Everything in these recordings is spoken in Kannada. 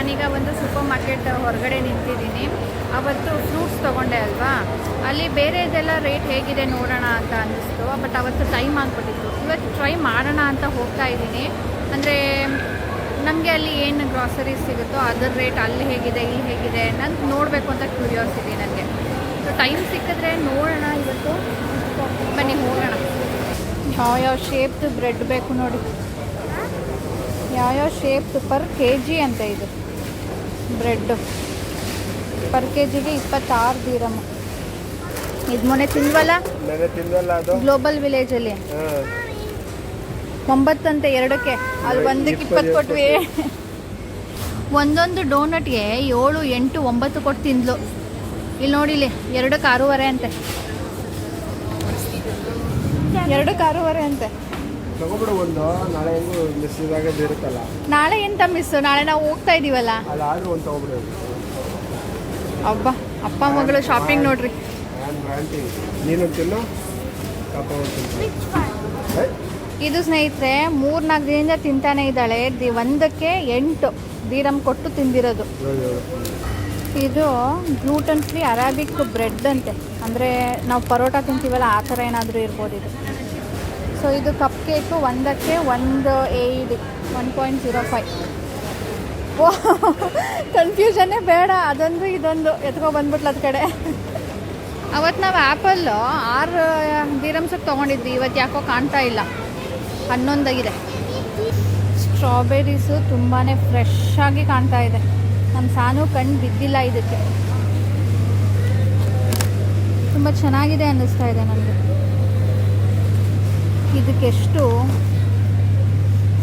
ನಾನೀಗ ಒಂದು ಸೂಪರ್ ಮಾರ್ಕೆಟ್ ಹೊರಗಡೆ ನಿಂತಿದ್ದೀನಿ. ಅವತ್ತು ಫ್ರೂಟ್ಸ್ ತೊಗೊಂಡೆ ಅಲ್ವಾ, ಅಲ್ಲಿ ಬೇರೆದೆಲ್ಲ ರೇಟ್ ಹೇಗಿದೆ ನೋಡೋಣ ಅಂತ ಅನ್ನಿಸ್ತು. ಬಟ್ ಅವತ್ತು ಟೈಮ್ ಆಗಿಬಿಟ್ಟಿತ್ತು. ಇವತ್ತು ಟ್ರೈ ಮಾಡೋಣ ಅಂತ ಹೋಗ್ತಾ ಇದ್ದೀನಿ. ಅಂದರೆ ನಮಗೆ ಅಲ್ಲಿ ಏನು ಗ್ರಾಸರೀಸ್ ಸಿಗುತ್ತೋ ಅದರ ರೇಟ್ ಅಲ್ಲಿ ಹೇಗಿದೆ ಇಲ್ಲಿ ಹೇಗಿದೆ ನಾನು ನೋಡಬೇಕು ಅಂತ ಕ್ಯೂರಿಯಾಸಿಟಿ ನನಗೆ. ಸೊ ಟೈಮ್ ಸಿಕ್ಕಿದ್ರೆ ನೋಡೋಣ ಇವತ್ತು. ಬನ್ನಿ ಹೋಗೋಣ. ಯಾವ್ಯಾವ ಶೇಪ್ದು ಬ್ರೆಡ್ ಬೇಕು ನೋಡಿ, ಯಾವ್ಯಾವ ಶೇಪ್ದು ಪರ್ ಕೆ ಜಿ ಅಂತ ಇದು ಬ್ರೆಡ್ಡು. ಪರ್ ಕೆ ಜಿಗೆ 26 ದಿರಮ್. ಇದು ಮೊನ್ನೆ ತಿಂದ್ವಲ್ಲ ಅದು ಗ್ಲೋಬಲ್ ವಿಲೇಜಲ್ಲಿ 9 ಅಂತೆ ಎರಡಕ್ಕೆ, ಅಲ್ಲಿ ಒಂದಕ್ಕೆ 20 ಕೊಟ್ವಿ. ಒಂದೊಂದು ಡೋನಟ್ಗೆ 7, 8, 9 ಕೊಟ್ಟು ತಿಂದ್ಲು. ಇಲ್ಲಿ ನೋಡಿಲಿ, 2ಕ್ಕೆ 6.5 ಅಂತೆ. 2ಕ್ಕೆ 6.5 ಅಂತೆ. ತಗೊಬಿಡು ಒಂದು. ನಾಳೆ ಹೆಂಗು ಮಿಸ್ ಇದಾಗದು ಇರುತ್ತಲ್ಲ. ನಾಳೆ ಎಂತ ಮಿಸ್ಸು? ನಾಳೆ ನಾವು ಹೋಗ್ತಾ ಇದೀವಲ್ಲ. ಅಲ್ಲಿ ಆರ್ಡ್ರ್ ಒಂದು ತಗೊಬಿಡು. ಅಬ್ಬ, ಅಪ್ಪ ಮಗಳು ಶಾಪಿಂಗ್ ನೋಡ್ರಿ. ನೀನು ತಿನ್ನು, ಇದು ಸ್ನೇಹಿತರೆ 3-4 ದಿನದಿಂದ ತಿಂತಾನೆ ಇದ್ದಾಳೆ. ಒಂದಕ್ಕೆ 8 ದಿರಮ್ ಕೊಟ್ಟು ತಿಂದಿರೋದು. ಇದು ಗ್ಲೂಟನ್ ಫ್ರೀ ಅರಾಬಿಕ್ ಬ್ರೆಡ್ ಅಂತೆ. ಅಂದರೆ ನಾವು ಪರೋಟ ತಿಂತೀವಲ್ಲ ಆ ಥರ ಏನಾದರೂ ಇರ್ಬೋದು ಇದು. ಸೊ ಇದು ಕಪ್ ಕೇಕು ಒಂದಕ್ಕೆ 1.8 1.05. ಓ ಕನ್ಫ್ಯೂಷನ್ನೇ ಬೇಡ, ಅದೊಂದು ಇದೊಂದು ಎತ್ಕೊಬಂದ್ಬಿಟ್ಲು ಅದು ಕಡೆ. ಅವತ್ತು ನಾವು ಆ್ಯಪಲ್ಲು 6 ದಿರಮ್ಸಿಗೆ ತೊಗೊಂಡಿದ್ವಿ. ಇವತ್ತು ಯಾಕೋ ಕಾಣ್ತಾ ಇಲ್ಲ, 11 ಆಗಿದೆ. ಸ್ಟ್ರಾಬೆರೀಸು ತುಂಬಾ ಫ್ರೆಶ್ ಆಗಿ ಕಾಣ್ತಾ ಇದೆ. ನಮ್ಮ ಸಾನು ಕಣ್ಣು ಬಿದ್ದಿಲ್ಲ ಇದಕ್ಕೆ. ತುಂಬ ಚೆನ್ನಾಗಿದೆ ಅನ್ನಿಸ್ತಾ ಇದೆ ನನಗೆ. ಇದಕ್ಕೆಷ್ಟು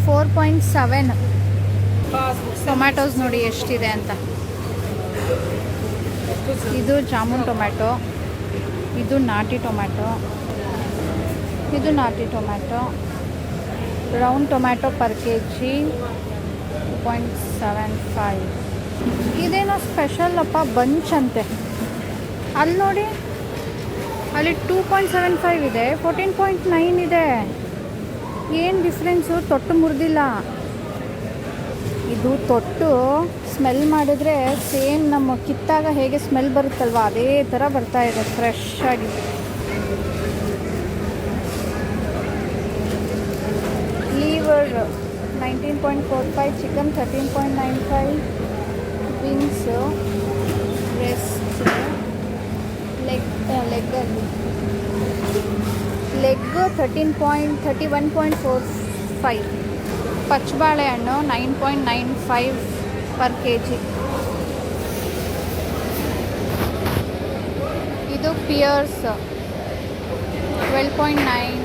4.7. ಟೊಮ್ಯಾಟೋಸ್ ನೋಡಿ ಎಷ್ಟಿದೆ ಅಂತ. ಇದು ಜಾಮೂನ್ ಟೊಮ್ಯಾಟೊ, ಇದು ನಾಟಿ ಟೊಮ್ಯಾಟೊ, ಇದು ನಾಟಿ tomato. Round tomato per K G 2.75. ಇದೇನೋ ಸ್ಪೆಷಲ್ ಅಪ್ಪ, ಬಂಚ್ ಅಂತೆ. ಅಲ್ಲಿ ನೋಡಿ, ಅಲ್ಲಿ 2.75 ಇದೆ, 14.9 ಇದೆ. ಏನು ಡಿಫ್ರೆನ್ಸು? ತೊಟ್ಟು ಮುರಿದಿಲ್ಲ. ಇದು ತೊಟ್ಟು ಸ್ಮೆಲ್ ಮಾಡಿದ್ರೆ ಸೇಮ್ ನಮ್ಮ ಕಿತ್ತಾಗ ಹೇಗೆ ಸ್ಮೆಲ್ ಬರುತ್ತಲ್ವ ಅದೇ ಥರ ಬರ್ತಾ ಇದೆ, ಫ್ರೆಶ್ ಆಗಿ. ಲೀವರ್ 19.45, chicken 13.95, wings, breast, leg 31.45. ಪಚ್ಚಬಾಳೆಹಣ್ಣು 9.95 per K G. ಇದು ಪಿಯರ್ಸ್ 12.9,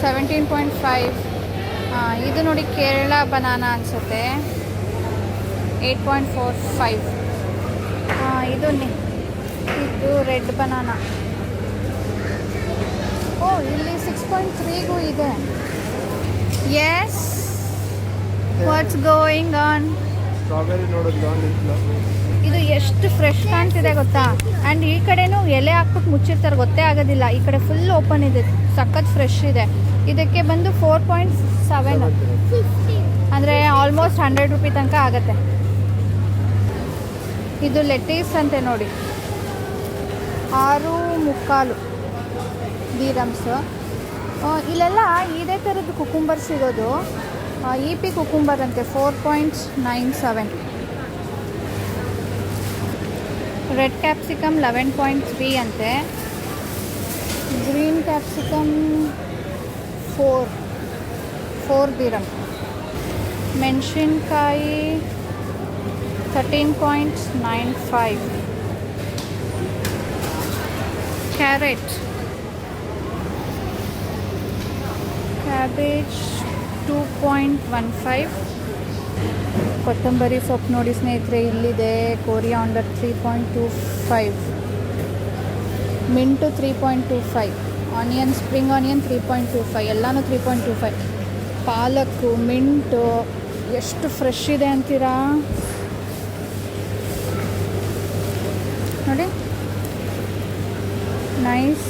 17.5. ಇದು ನೋಡಿ ಕೇರಳ ಬನಾನಾ ಅನಿಸುತ್ತೆ, 8.45. ಇದು ರೆಡ್ ಬನಾನಾ. ಓ, ಇಲ್ಲಿ 6.3ಗೂ ಇದೆ. Yes, what's going on? Strawberry ನೋಡಿದ್ಲು. ಇದು ಎಷ್ಟು ಫ್ರೆಶ್ ಕಾಣ್ತಿದೆ ಗೊತ್ತಾ? ಆ್ಯಂಡ್ ಈ ಕಡೆನೂ ಎಲೆ ಹಾಕ್ಬಿಟ್ಟು ಮುಚ್ಚಿರ್ತಾರೆ, ಗೊತ್ತೇ ಆಗೋದಿಲ್ಲ. ಈ ಕಡೆ ಫುಲ್ ಓಪನ್ ಇದೆ, ಸಖತ್ ಫ್ರೆಶ್ ಇದೆ. ಇದಕ್ಕೆ ಬಂದು 4.7, ಅಂದರೆ ಆಲ್ಮೋಸ್ಟ್ 100 ರೂಪಿ ತನಕ ಆಗುತ್ತೆ. ಇದು ಲೆಟೀಸ್ ಅಂತೆ ನೋಡಿ, 6.25 ದಿರಮ್ಸು. ಇಲ್ಲೆಲ್ಲ ಇದೇ ಥರದ್ದು ಕುಕುಂಬರ್ ಸಿಗೋದು. EP ಕುಕುಂಬರ್ ಅಂತೆ 4.97. ರೆಡ್ ಕ್ಯಾಪ್ಸಿಕಮ್ 11.3 ಅಂತೆ. Green capsicum 4 ದಿರಮ್. ಮೆಣಸಿನ್ಕಾಯಿ 13.95. ಕ್ಯಾಬೇಜ್ 2.15. ಕೊತ್ತಂಬರಿ ಸೊಪ್ಪು ನೋಡಿ ಸ್ನೇಹಿತರೆ ಇಲ್ಲಿದೆ, coriander 3.25, mint 3.25, onion, spring onion 3.25, ಎಲ್ಲನೂ 3.25. ಪಾಲಕ್ಕು, ಮಿಂಟು ಎಷ್ಟು ಫ್ರೆಶ್ ಇದೆ ಅಂತೀರಾ ನೋಡಿ, ನೈಸ್.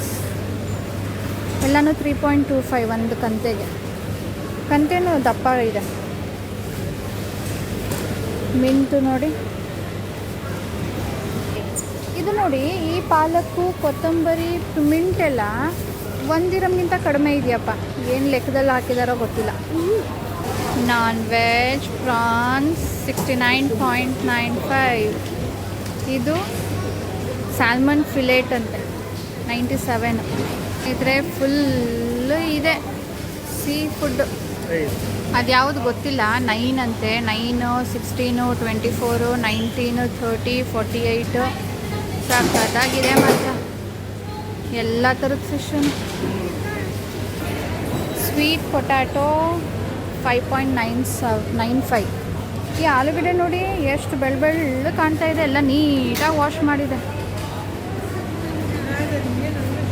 ಎಲ್ಲನೂ 3.25 ಒಂದು ಕಂತೆಗೆ. ಕಂತೆನೂ ದಪ್ಪ ಇದೆ. ಮಿಂಟು ನೋಡಿ. ಇದು ನೋಡಿ, ಈ ಪಾಲಕ್ಕು, ಕೊತ್ತಂಬರಿ, ಮಿಂಟೆಲ್ಲ 1 ದಿರಮ್ಗಿಂತ ಕಡಿಮೆ ಇದೆಯಪ್ಪ. ಏನು ಲೆಕ್ಕದಲ್ಲಿ ಹಾಕಿದಾರೋ ಗೊತ್ತಿಲ್ಲ. Non veg prawns 69.95. ಇದು ಸ್ಯಾಲ್ಮನ್ ಫಿಲೇಟ್ ಅಂತೆ 97. ಇದ್ರೆ ಫುಲ್ಲು ಇದೆ ಸೀ ಫುಡ್. ಅದ್ಯಾವುದು ಗೊತ್ತಿಲ್ಲ. 9 ಅಂತೆ. 9, 16, 24, 19, 30, 48. ಸಾಕಾಗಿದೆ ಮಾತ್ರ ಎಲ್ಲ ಥರದ ಫಿಶ್. Sweet potato 5.95. ಈ ಆಲೂಗಡ್ಡೆ ನೋಡಿ ಎಷ್ಟು ಬೆಳ್ಳ ಕಾಣ್ತಾ ಇದೆ. ಎಲ್ಲ ನೀಟಾಗಿ ವಾಶ್ ಮಾಡಿದೆ.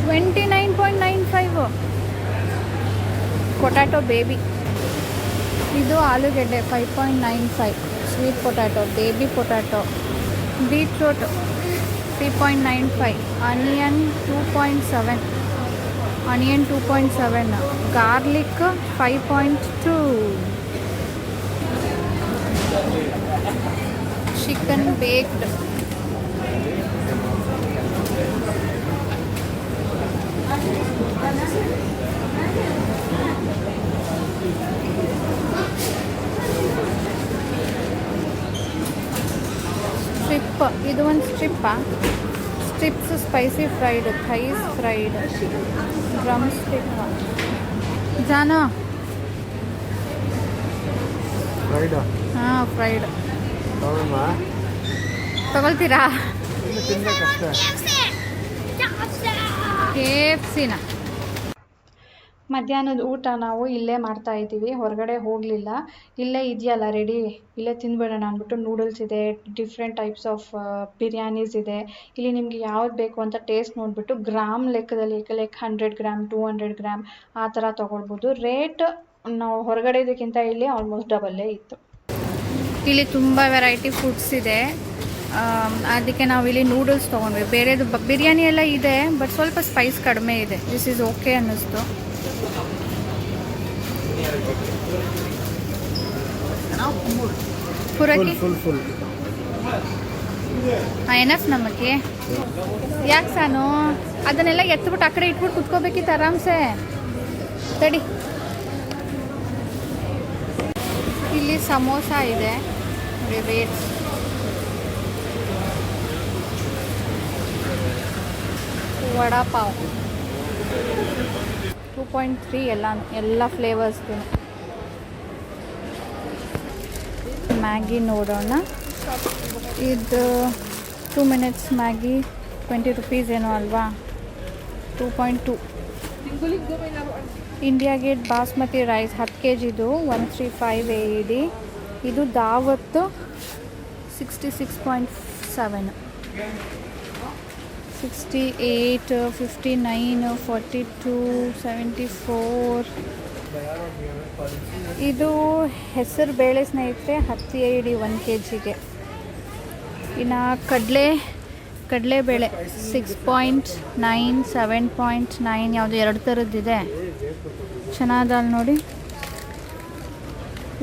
29.95 ಪೊಟ್ಯಾಟೊ ಬೇಬಿ. ಇದು ಆಲೂಗೆಡ್ಡೆ 5.95. Sweet potato, baby potato. Beetroot 3.95. Onion 2.7. Onion 2.7. Garlic 5.2. Chicken baked. Strip. ಇದು ಒಂದು ಸ್ಟ್ರಿಪ್ಪಾ? Strips spicy fried, thighs fried, drumstick. ಜಾನು ಹಾಂ, ಫ್ರೈಡ್ ತಗೊಳ್ತೀರಾ? KFCನ. ಮಧ್ಯಾಹ್ನದ ಊಟ ನಾವು ಇಲ್ಲೇ ಮಾಡ್ತಾ ಇದ್ದೀವಿ, ಹೊರಗಡೆ ಹೋಗಲಿಲ್ಲ. ಇಲ್ಲೇ ಇದೆಯಲ್ಲ ರೆಡಿ, ಇಲ್ಲೇ ತಿಂದ್ಬಿಡೋಣ ಅಂದ್ಬಿಟ್ಟು. ನೂಡಲ್ಸ್ ಇದೆ, ಡಿಫ್ರೆಂಟ್ ಟೈಪ್ಸ್ ಆಫ್ ಬಿರಿಯಾನೀಸ್ ಇದೆ. ಇಲ್ಲಿ ನಿಮಗೆ ಯಾವ್ದು ಬೇಕು ಅಂತ ಟೇಸ್ಟ್ ನೋಡಿಬಿಟ್ಟು ಗ್ರಾಮ್ ಲೆಕ್ಕದಲ್ಲಿ, ಲೈಕ್ 100 ಗ್ರಾಮ್, 200 ಗ್ರಾಮ್ ಆ ಥರ ತೊಗೊಳ್ಬೋದು. ರೇಟ್ ನಾವು ಹೊರಗಡೆ ಇದಕ್ಕಿಂತ ಇಲ್ಲಿ ಆಲ್ಮೋಸ್ಟ್ ಡಬಲ್ಲೇ ಇತ್ತು. ಇಲ್ಲಿ ತುಂಬ ವೆರೈಟಿ ಫುಡ್ಸ್ ಇದೆ. ಅದಕ್ಕೆ ನಾವು ಇಲ್ಲಿ ನೂಡಲ್ಸ್ ತೊಗೊಂಡ್ವಿ. ಬೇರೆದು ಬಿರಿಯಾನಿ ಎಲ್ಲ ಇದೆ, ಬಟ್ ಸ್ವಲ್ಪ ಸ್ಪೈಸ್ ಕಡಿಮೆ ಇದೆ. ದಿಸ್ ಈಸ್ ಓಕೆ ಅನ್ನಿಸ್ತು. ಪೂರಕ್ಕೆ ಎನಫ್ ನಮಗೆ. ಯಾಕೆ ಸಾನು ಅದನ್ನೆಲ್ಲ ಎತ್ಬಿಟ್ಟು ಆ ಕಡೆ ಇಟ್ಬಿಟ್ಟು ಕುತ್ಕೋಬೇಕಿತ್ತು ಆರಾಮ್ಸೆ. ತಡಿ. ಇಲ್ಲಿ ಸಮೋಸ ಇದೆ ನೋಡಿ, ರೇಟ್ಸ್. ವಡಾಪಾವ್ 2.3. ಎಲ್ಲ ಫ್ಲೇವರ್ಸ್ದು. ಮ್ಯಾಗಿ ನೋಡೋಣ. ಇದು 2 ಮಿನಿಟ್ಸ್ ಮ್ಯಾಗಿ 20 ರೂಪೀಸ್ ಏನೋ ಅಲ್ವಾ? 2.2. ಇಂಡಿಯಾ ಗೇಟ್ ಬಾಸ್ಮತಿ ರೈಸ್ 10 kgದು 135 AED. ಇದು ದಾವತ್ತು 66.7. 68, 59, 42, 74. ಇದು ಹೆಸರು ಬೇಳೆ ಸ್ನೇಹಿತರೆ 10 AED 1 kgಗೆ. ಇನ್ನು ಕಡಲೆಬೇಳೆ 6.9, 7.9 ಯಾವುದು 2 ಥರದ್ದಿದೆ. ಚೆನ್ನಾದ ನೋಡಿ.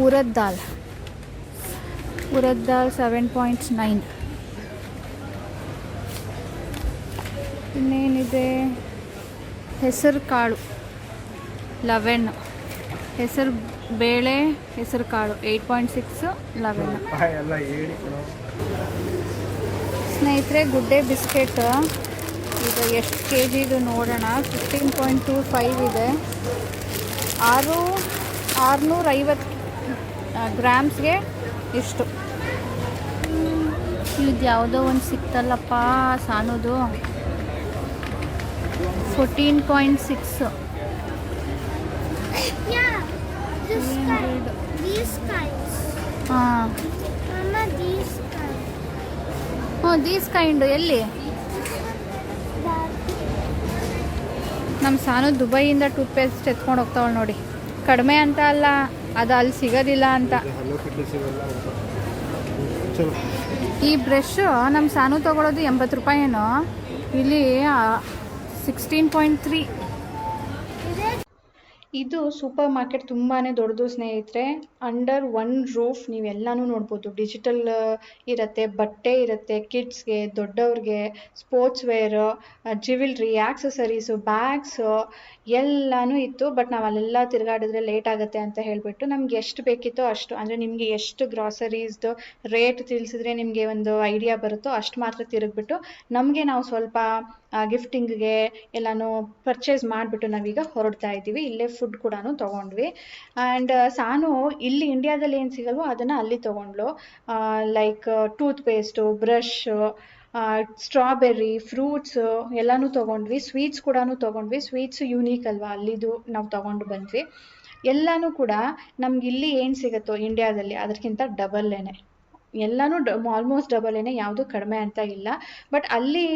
ಉರದ್ ದಾಲ್ 7.9. ಇನ್ನೇನಿದೆ? ಹೆಸರು ಕಾಳು 11. ಹೆಸರು ಬೇಳೆ, ಹೆಸರು ಕಾಳು 8.6, 11. ಸ್ನೇಹಿತರೆ, ಗುಡ್ಡೆ ಬಿಸ್ಕೆಟ್ ಇದು ಎಷ್ಟು kgದು ನೋಡೋಣ. 15.25 ಇದೆ. 650 ಗ್ರಾಮ್ಸ್ಗೆ ಇಷ್ಟು. ಇದು ಯಾವುದೋ ಒಂದು ಸಿಕ್ತಲ್ಲಪ್ಪ ಸಾನುದು 14.6. ಹಾಂ, ದೀಸ್ ಕೈಂಡು ಎಲ್ಲಿ? ನಮ್ಮ ಸಾನು ದುಬೈಯಿಂದ ಟೂತ್ಪೇಸ್ಟ್ ಎತ್ಕೊಂಡು ಹೋಗ್ತಾವಳು ನೋಡಿ. ಕಡಿಮೆ ಅಂತ ಅಲ್ಲ, ಅದು ಅಲ್ಲಿ ಸಿಗೋದಿಲ್ಲ ಅಂತ. ಈ ಬ್ರಷ್ ನಮ್ಮ ಸಾನು ತೊಗೊಳೋದು 80 ರೂಪಾಯಿ ಏನೋ. ಇಲ್ಲಿ 16.3. ಇದು ಸೂಪರ್ ಮಾರ್ಕೆಟ್ ತುಂಬಾ ದೊಡ್ಡದು ಸ್ನೇಹಿತರೆ. ಅಂಡರ್ ಒನ್ ರೂಫ್ ನೀವೆಲ್ಲನೂ ನೋಡ್ಬೋದು. ಡಿಜಿಟಲ್ ಇರುತ್ತೆ, ಬಟ್ಟೆ ಇರುತ್ತೆ, ಕಿಡ್ಸ್ಗೆ, ದೊಡ್ಡವ್ರಿಗೆ, sportswear, jewellery, accessories, bags ಎಲ್ಲನೂ ಇತ್ತು. ಬಟ್ ನಾವು ಅಲ್ಲೆಲ್ಲ ತಿರುಗಾಡಿದ್ರೆ ಲೇಟ್ ಆಗುತ್ತೆ ಅಂತ ಹೇಳಿಬಿಟ್ಟು ನಮ್ಗೆ ಎಷ್ಟು ಬೇಕಿತ್ತೋ ಅಷ್ಟು, ಅಂದರೆ ನಿಮಗೆ ಎಷ್ಟು ಗ್ರಾಸರೀಸ್ದು ರೇಟ್ ತಿಳಿಸಿದ್ರೆ ನಿಮಗೆ ಒಂದು ಐಡಿಯಾ ಬರುತ್ತೋ ಅಷ್ಟು ಮಾತ್ರ ತಿರುಗಿಬಿಟ್ಟು ನಮಗೆ ನಾವು ಸ್ವಲ್ಪ ಗಿಫ್ಟಿಂಗ್ಗೆ ಎಲ್ಲನೂ ಪರ್ಚೇಸ್ ಮಾಡಿಬಿಟ್ಟು ನಾವೀಗ ಹೊರಡ್ತಾ ಇದ್ದೀವಿ. ಇಲ್ಲೇ ಫುಡ್ ಕೂಡ ತೊಗೊಂಡ್ವಿ. ಆ್ಯಂಡ್ ಸಾನು ಇಲ್ಲಿ ಇಂಡಿಯಾದಲ್ಲಿ ಏನು ಸಿಗಲ್ವೋ ಅದನ್ನು ಅಲ್ಲಿ ತೊಗೊಂಡ್ಲು. Like toothpaste, brush, strawberry, fruits ಎಲ್ಲನೂ ತೊಗೊಂಡ್ವಿ. ಸ್ವೀಟ್ಸ್ ಕೂಡ ತೊಗೊಂಡ್ವಿ. ಸ್ವೀಟ್ಸು ಯೂನೀಕ್ ಅಲ್ವಾ, ಅಲ್ಲಿದು ನಾವು ತೊಗೊಂಡು ಬಂದ್ವಿ. ಎಲ್ಲನೂ ಕೂಡ ನಮ್ಗೆ ಇಲ್ಲಿ ಏನು ಸಿಗುತ್ತೋ ಇಂಡಿಯಾದಲ್ಲಿ ಅದಕ್ಕಿಂತ ಡಬಲ್ಲೇನೆ, ಎಲ್ಲನೂ ಆಲ್ಮೋಸ್ಟ್ ಡಬಲ್ಲೇನೆ, ಯಾವುದು ಕಡಿಮೆ ಅಂತ ಇಲ್ಲ. ಬಟ್ ಅಲ್ಲಿ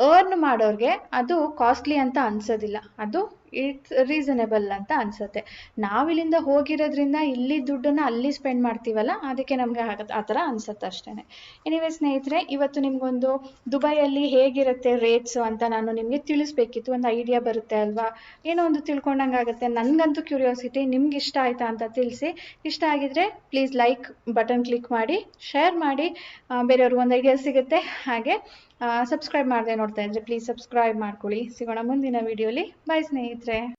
ಅರ್ನ್ ಮಾಡೋರಿಗೆ ಅದು ಕಾಸ್ಟ್ಲಿ ಅಂತ ಅನ್ಸೋದಿಲ್ಲ, ಅದು ಇಟ್ಸ್ ರೀಸನೇಬಲ್ ಅಂತ ಅನ್ಸುತ್ತೆ. ನಾವಿಲ್ಲಿಂದ ಹೋಗಿರೋದ್ರಿಂದ ಇಲ್ಲಿ ದುಡ್ಡನ್ನು ಅಲ್ಲಿ ಸ್ಪೆಂಡ್ ಮಾಡ್ತೀವಲ್ಲ, ಅದಕ್ಕೆ ನಮಗೆ ಆ ಥರ ಅನ್ಸುತ್ತೆ ಅಷ್ಟೇ. ಎನಿವೇ ಸ್ನೇಹಿತರೆ, ಇವತ್ತು ನಿಮಗೊಂದು ದುಬೈಯಲ್ಲಿ ಹೇಗಿರುತ್ತೆ ರೇಟ್ಸು ಅಂತ ನಾನು ನಿಮಗೆ ತಿಳಿಸ್ಬೇಕಿತ್ತು. ಒಂದು ಐಡಿಯಾ ಬರುತ್ತೆ ಅಲ್ವಾ, ಏನೋ ಒಂದು ತಿಳ್ಕೊಂಡಂಗೆ ಆಗುತ್ತೆ. ನನಗಂತೂ ಕ್ಯೂರಿಯಾಸಿಟಿ, ನಿಮ್ಗೆ ಇಷ್ಟ ಆಯಿತಾ ಅಂತ ತಿಳಿಸಿ. ಇಷ್ಟ ಆಗಿದ್ರೆ ಪ್ಲೀಸ್ ಲೈಕ್ ಬಟನ್ ಕ್ಲಿಕ್ ಮಾಡಿ, ಶೇರ್ ಮಾಡಿ, ಬೇರೆಯವ್ರಿಗೆ ಒಂದು ಐಡಿಯಾ ಸಿಗುತ್ತೆ. ಹಾಗೆ ಸಬ್ಸ್ಕ್ರೈಬ್ ಮಾಡದೆ ನೋಡ್ತಾ ಇದ್ರೆ ಪ್ಲೀಸ್ ಸಬ್ಸ್ಕ್ರೈಬ್ ಮಾಡ್ಕೊಳ್ಳಿ. ಸಿಗೋಣ ಮುಂದಿನ ವಿಡಿಯೋಲಿ. ಬಾಯ್ ಸ್ನೇಹಿತರೆ.